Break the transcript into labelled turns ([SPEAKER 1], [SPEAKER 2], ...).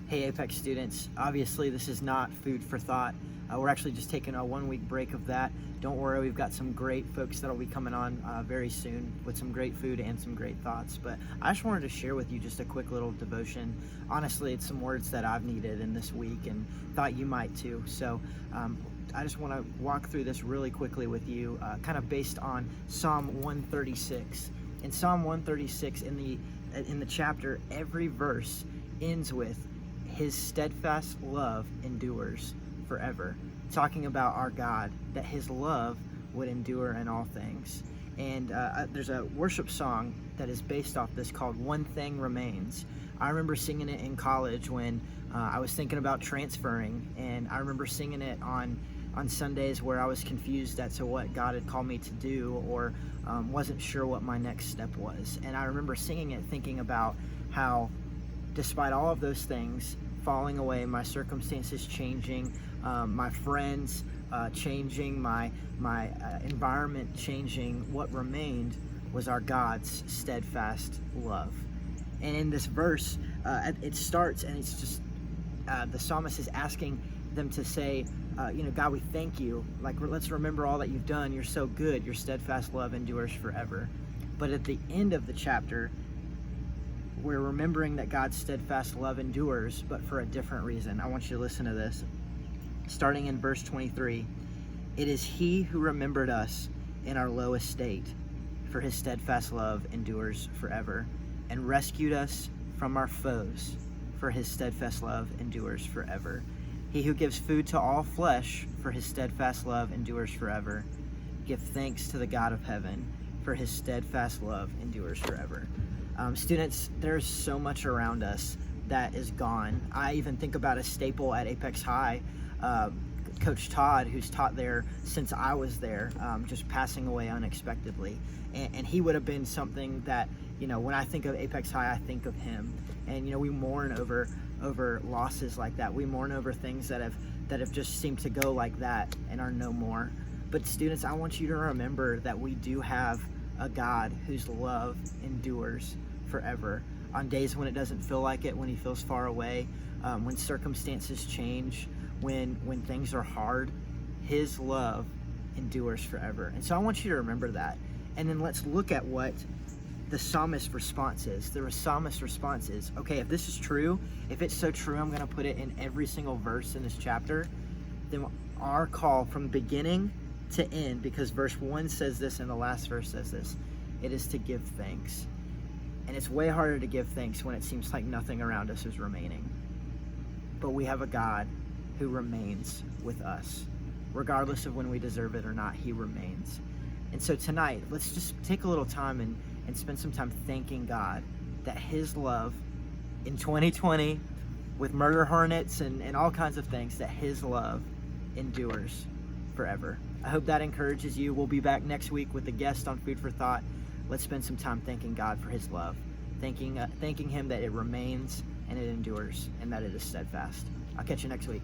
[SPEAKER 1] Hey Apex students, obviously this is not food for thought. We're actually just taking a 1 week break of that. Don't worry, we've got some great folks that'll be coming on very soon with some great food and some great thoughts. But I just wanted to share with you just a quick little devotion. Honestly, it's some words that I've needed in this week and thought you might too. So I just want to walk through this really quickly with you, kind of based on Psalm 136. In Psalm 136, in the chapter, every verse ends with His steadfast love endures forever, talking about our God, that His love would endure in all things. And there's a worship song that is based off this called One Thing Remains. I remember singing it in college when I was thinking about transferring, and I remember singing it on Sundays where I was confused as to what God had called me to do, or wasn't sure what my next step was. And I remember singing it thinking about how despite all of those things falling away, my circumstances changing, my friends changing, my environment changing, what remained was our God's steadfast love. And in this verse, it starts, and it's just the psalmist is asking them to say, God, we thank you. Like, let's remember all that you've done. You're so good. Your steadfast love endures forever. But at the end of the chapter, we're remembering that God's steadfast love endures, but for a different reason. I want you to listen to this. Starting in verse 23, it is He who remembered us in our low estate, for His steadfast love endures forever, and rescued us from our foes, for His steadfast love endures forever. He who gives food to all flesh, for His steadfast love endures forever. Give thanks to the God of heaven, for His steadfast love endures forever. Students, there's so much around us that is gone. I even think about a staple at Apex High, Coach Todd, who's taught there since I was there, just passing away unexpectedly. And he would have been something that, when I think of Apex High, I think of him. And, we mourn over losses like that. We mourn over things that have just seemed to go like that and are no more. But students, I want you to remember that we do have a God whose love endures forever. On days when it doesn't feel like it, when He feels far away, when circumstances change, when things are hard, His love endures forever. And so I want you to remember that. And then let's look at what the psalmist's response is. The psalmist's response is, okay, if this is true, if it's so true, I'm going to put it in every single verse in this chapter, then our call from beginning to end, because verse 1 says this and the last verse says this, it is to give thanks. And it's way harder to give thanks when it seems like nothing around us is remaining. But we have a God who remains with us. Regardless of when we deserve it or not, He remains. And so tonight, let's just take a little time and spend some time thanking God that His love in 2020, with murder hornets and all kinds of things, that His love endures forever. I hope that encourages you. We'll be back next week with a guest on Food for Thought. Let's spend some time thanking God for His love, thanking Him that it remains and it endures and that it is steadfast. I'll catch you next week.